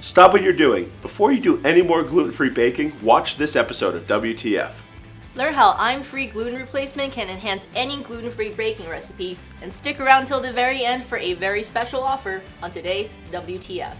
Stop what you're doing. Before you do any more gluten-free baking, watch this episode of WTF. Learn how I'm-free gluten replacement can enhance any gluten-free baking recipe, and stick around till the very end for a very special offer on today's WTF.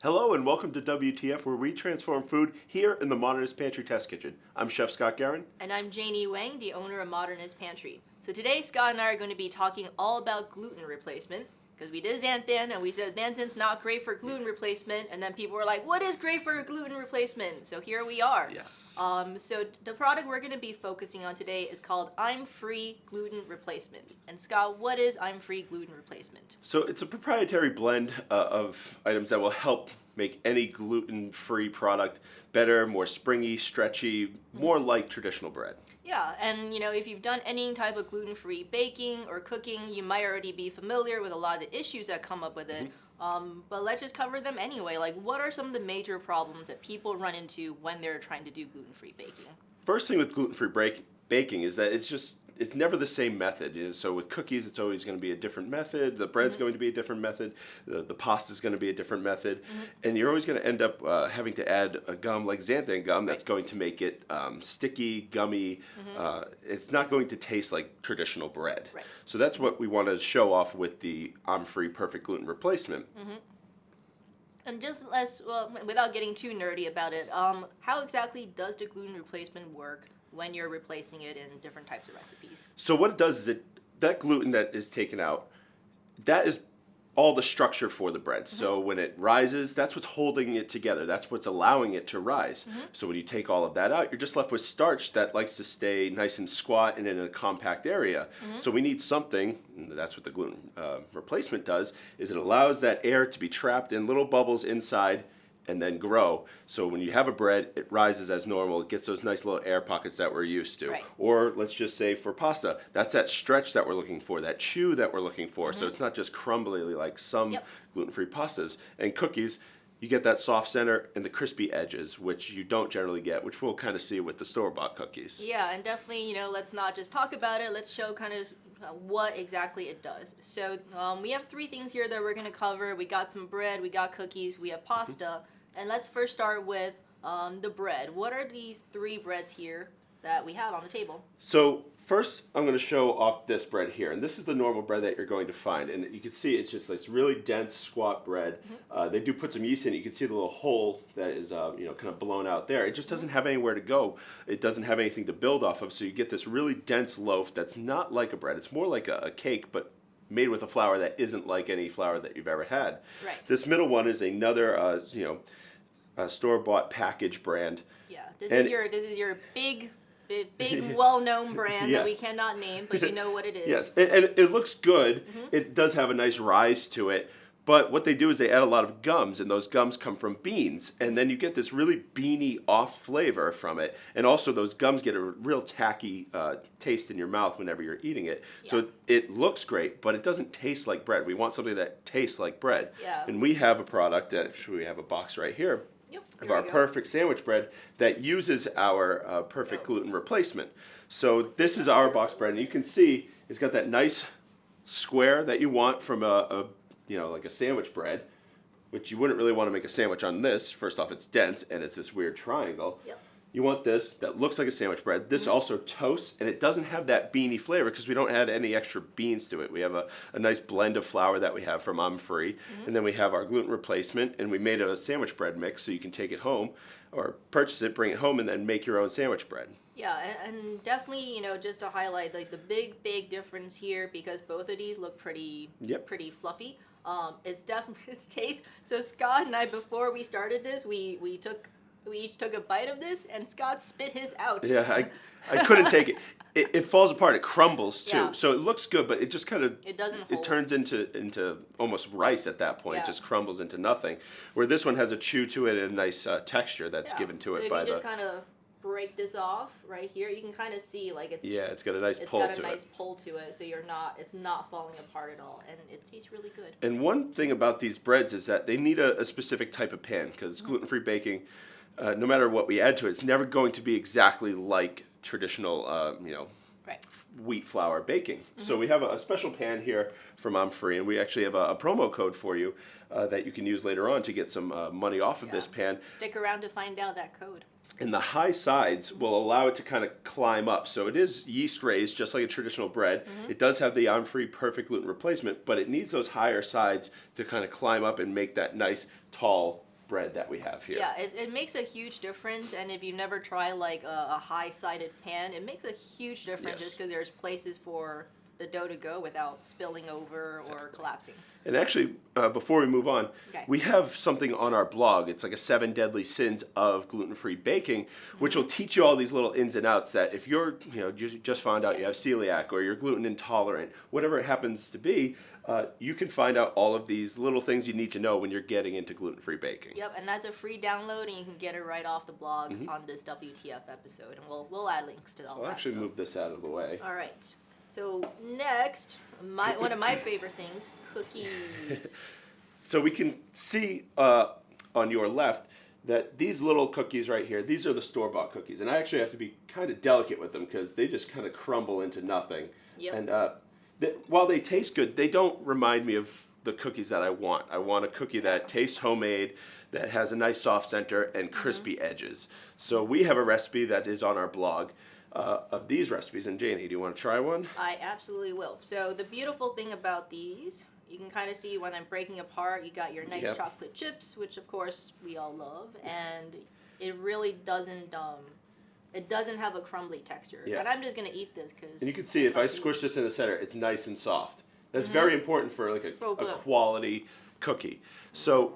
Hello and welcome to WTF, where we transform food here in the Modernist Pantry Test Kitchen. I'm Chef Scott Guerin. And I'm Janie Wang, the owner of Modernist Pantry. So today Scott and I are going to be talking all about gluten replacement, because we did xanthan and we said xanthan's not great for gluten replacement, and then people were like, what is great for gluten replacement? So here we are. Yes. So the product we're going to be focusing on today is called I'm-Free Gluten Replacement. And Scott, what is I'm-Free Gluten Replacement? So it's a proprietary blend of items that will help make any gluten-free product better, more springy, stretchy, more like traditional bread. Yeah, and if you've done any type of gluten-free baking or cooking, you might already be familiar with a lot of the issues that come up with it. But let's just cover them anyway. Like, what are some of the major problems that people run into when they're trying to do gluten-free baking? First thing with gluten-free baking is that it's never the same method. So with cookies, it's always going to be a different method. The bread's going to be a different method. The pasta's going to be a different method. And you're always going to end up having to add a gum like xanthan gum that's going to make it sticky, gummy. It's not going to taste like traditional bread. Right. So that's what we want to show off with the I'm-Free Perfect Gluten Replacement. And just without getting too nerdy about it, how exactly does the gluten replacement work when you're replacing it in different types of recipes? So what it does is that gluten that is taken out, that is all the structure for the bread. So when it rises, that's what's holding it together. That's what's allowing it to rise. So when you take all of that out, you're just left with starch that likes to stay nice and squat and in a compact area. So we need something, and that's what the gluten replacement does, is it allows that air to be trapped in little bubbles inside and then grow. So when you have a bread, it rises as normal. It gets those nice little air pockets that we're used to. Right. Or let's just say for pasta, that's that stretch that we're looking for, that chew that we're looking for. So it's not just crumbly like some gluten-free pastas. And cookies, you get that soft center and the crispy edges, which you don't generally get, which we'll kind of see with the store-bought cookies. Yeah, and definitely, let's not just talk about it. Let's show kind of what exactly it does. So we have three things here that we're going to cover. We got some bread, we got cookies, we have pasta. And let's first start with the bread. What are these three breads here that we have on the table? So first, I'm going to show off this bread here. And this is the normal bread that you're going to find. And you can see it's really dense, squat bread. They do put some yeast in it. You can see the little hole that is kind of blown out there. It just doesn't have anywhere to go. It doesn't have anything to build off of. So you get this really dense loaf that's not like a bread. It's more like a cake, but made with a flour that isn't like any flour that you've ever had. Right. This middle one is another store-bought package brand. Yeah, this is your big well-known brand that we cannot name, but you know what it is. Yes, and it looks good. It does have a nice rise to it. But what they do is they add a lot of gums, and those gums come from beans. And then you get this really beany off flavor from it. And also those gums get a real tacky taste in your mouth whenever you're eating it. Yeah. So it looks great, but it doesn't taste like bread. We want something that tastes like bread. Yeah. And we have a product, we have a box right here, of our perfect sandwich bread that uses our perfect gluten replacement. So this is our box bread, and you can see it's got that nice square that you want from like a sandwich bread, which you wouldn't really want to make a sandwich on this. First off, it's dense and it's this weird triangle. Yep. You want this that looks like a sandwich bread. This also toasts, and it doesn't have that beany flavor because we don't add any extra beans to it. We have a nice blend of flour that we have from I'm-Free, and then we have our gluten replacement, and we made a sandwich bread mix so you can take it home or purchase it, bring it home, and then make your own sandwich bread. Yeah, and definitely, just to highlight like the big difference here, because both of these look pretty fluffy. It's taste. So Scott and I, before we started this, we each took a bite of this, and Scott spit his out. Yeah, I couldn't take it. It falls apart. It crumbles too. Yeah. So it looks good, but it just kind of it turns into almost rice at that point. Yeah. It just crumbles into nothing. Where this one has a chew to it and a nice texture that's given to it by So if you just kind of break this off right here, you can kind of see like it's got a nice it's pull got to a nice it. pull to it, so it's not falling apart at all, and it tastes really good. And one thing about these breads is that they need a specific type of pan because gluten-free baking, no matter what we add to it, it's never going to be exactly like traditional, Right. wheat flour baking. So we have a special pan here from I'm Free, and we actually have a promo code for you that you can use later on to get some money off of this pan. Stick around to find out that code. And the high sides will allow it to kind of climb up. So it is yeast raised, just like a traditional bread. It does have the I'm Free perfect gluten replacement, but it needs those higher sides to kind of climb up and make that nice, tall bread that we have here. Yeah, it makes a huge difference, and if you never try like a high-sided pan, it makes a huge difference just because there's places for the dough to go without spilling over or collapsing. And actually, before we move on, we have something on our blog. It's like a 7 deadly sins of gluten-free baking, which will teach you all these little ins and outs that if you're, you just found out you have celiac or you're gluten intolerant, whatever it happens to be, you can find out all of these little things you need to know when you're getting into gluten-free baking. Yep, and that's a free download, and you can get it right off the blog on this WTF episode, and we'll add links to all that. I'll actually stuff. move this out of the way. All right. So next, one of my favorite things, cookies. So we can see on your left that these little cookies right here, these are the store-bought cookies. And I actually have to be kind of delicate with them because they just kind of crumble into nothing. Yep. And while they taste good, they don't remind me of the cookies that I want. I want a cookie that tastes homemade, that has a nice soft center and crispy edges. So we have a recipe that is on our blog of these recipes. And Janie, do you want to try one? I absolutely will. So the beautiful thing about these, you can kind of see when I'm breaking apart, you got your nice chocolate chips, which of course we all love, and it really doesn't have a crumbly texture. Yeah. And I'm just gonna eat this because. And you can see if I squish this in the center, it's nice and soft. That's very important for like a quality cookie. So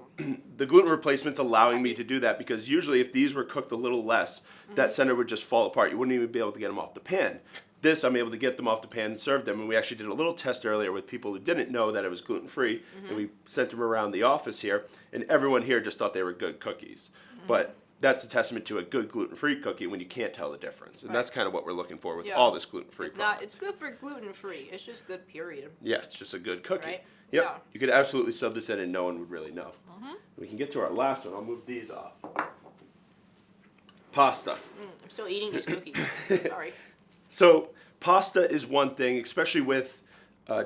the gluten replacement's allowing me to do that because usually if these were cooked a little less, that center would just fall apart. You wouldn't even be able to get them off the pan. This, I'm able to get them off the pan and serve them. And we actually did a little test earlier with people who didn't know that it was gluten-free. And we sent them around the office here. And everyone here just thought they were good cookies. But that's a testament to a good gluten-free cookie when you can't tell the difference. And that's kind of what we're looking for with all this gluten-free product. It's good for gluten-free. It's just good, period. Yeah, it's just a good cookie. Right? Yep. Yeah. You could absolutely sub this in and no one would really know. We can get to our last one. I'll move these off. Pasta. I'm still eating these cookies. Sorry. So pasta is one thing, especially with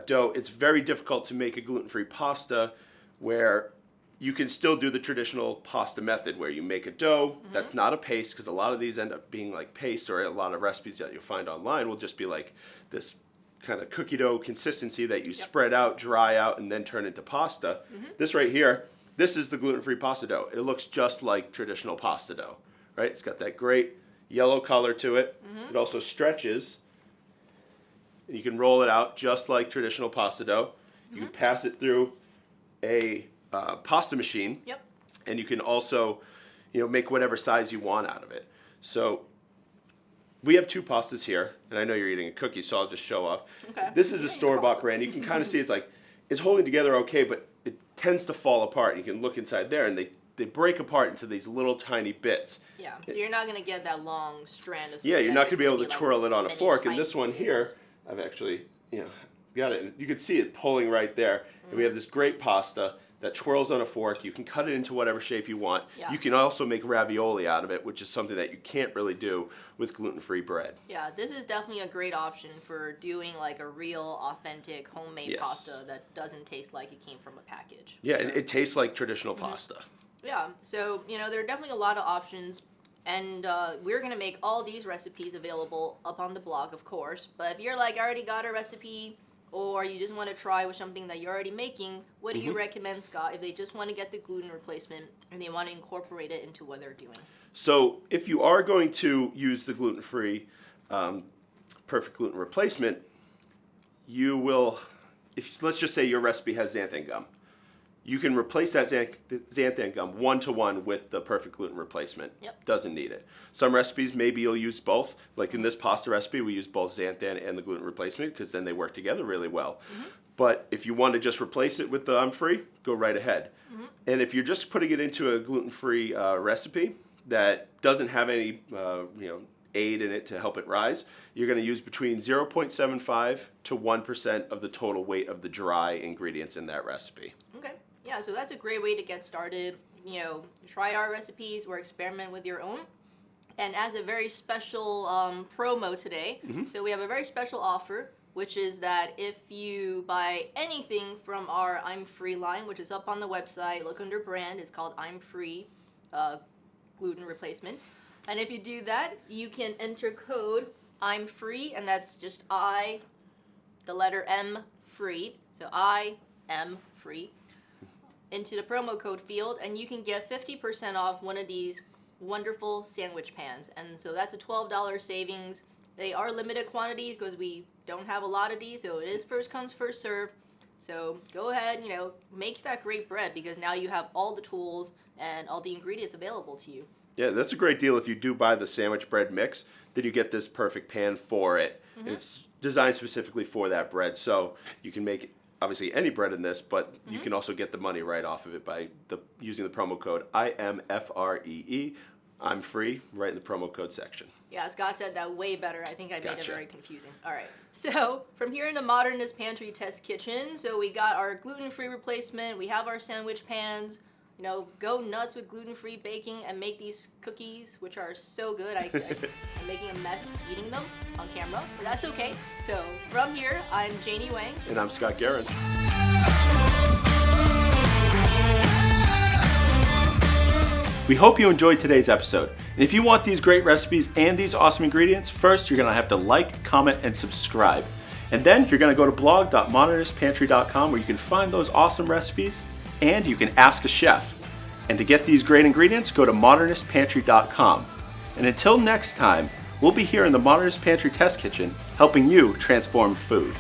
dough. It's very difficult to make a gluten-free pasta where you can still do the traditional pasta method where you make a dough that's not a paste, because a lot of these end up being like paste, or a lot of recipes that you'll find online will just be like this kind of cookie dough consistency that you spread out, dry out, and then turn into pasta. This right here, this is the gluten-free pasta dough. It looks just like traditional pasta dough, right? It's got that great yellow color to it. It also stretches. And you can roll it out just like traditional pasta dough. You can pass it through a pasta machine. Yep. And you can also, make whatever size you want out of it. So we have 2 pastas here, and I know you're eating a cookie, so I'll just show off. Okay. This is a store-bought brand. You can kind of see it's holding together okay, but it tends to fall apart. You can look inside there, and they break apart into these little tiny bits. Yeah, so you're not going to get that long strand of Yeah, spaghetti. you're not going to be able to like twirl it on a many fork. And tiny this one here, spaghettis. I've actually, got it. And you can see it pulling right there. And we have this great pasta that twirls on a fork. You can cut it into whatever shape you want. Yeah. You can also make ravioli out of it, which is something that you can't really do with gluten-free bread. Yeah, this is definitely a great option for doing like a real, authentic, homemade pasta that doesn't taste like it came from a package. Yeah, it tastes like traditional pasta. Yeah, so, there are definitely a lot of options, and we're going to make all these recipes available up on the blog, of course. But if you're like, I already got a recipe, or you just want to try with something that you're already making, what do you recommend, Scott, if they just want to get the gluten replacement and they want to incorporate it into what they're doing? So if you are going to use the gluten-free perfect gluten replacement, you will, let's just say your recipe has xanthan gum. You can replace that xanthan gum 1-to-1 with the perfect gluten replacement. Yep. Doesn't need it. Some recipes, maybe you'll use both. Like in this pasta recipe, we use both xanthan and the gluten replacement because then they work together really well. But if you want to just replace it with the I'm Free, go right ahead. And if you're just putting it into a gluten-free recipe, that doesn't have any aid in it to help it rise, you're going to use between 0.75 to 1% of the total weight of the dry ingredients in that recipe. Okay. Yeah, so that's a great way to get started. Try our recipes or experiment with your own. And as a very special promo today, so we have a very special offer, which is that if you buy anything from our I'm Free line, which is up on the website, look under brand, it's called I'm Free gluten replacement. And if you do that, you can enter code I'm Free, and that's just the letter M, free. So I am free into the promo code field, and you can get 50% off one of these wonderful sandwich pans. And so that's a $12 savings. They are limited quantities because we don't have a lot of these, so it is first comes, first serve. So go ahead, make that great bread, because now you have all the tools and all the ingredients available to you. Yeah, that's a great deal. If you do buy the sandwich bread mix, then you get this perfect pan for it. It's designed specifically for that bread, so you can make obviously any bread in this, but you can also get the money right off of it by using the promo code IMFREE. I'm free, right in the promo code section. Yeah, Scott said that way better. I think I made it Gotcha. very confusing. All right. So from here in the Modernist Pantry test kitchen, so we got our gluten-free replacement. We have our sandwich pans. Go nuts with gluten-free baking and make these cookies, which are so good. I'm making a mess eating them on camera, but that's okay. So from here, I'm Janie Wang. And I'm Scott Guerin. We hope you enjoyed today's episode. And if you want these great recipes and these awesome ingredients, first you're going to have to like, comment, and subscribe. And then you're going to go to blog.modernistpantry.com where you can find those awesome recipes and you can ask a chef. And to get these great ingredients, go to modernistpantry.com. And until next time, we'll be here in the Modernist Pantry Test Kitchen helping you transform food.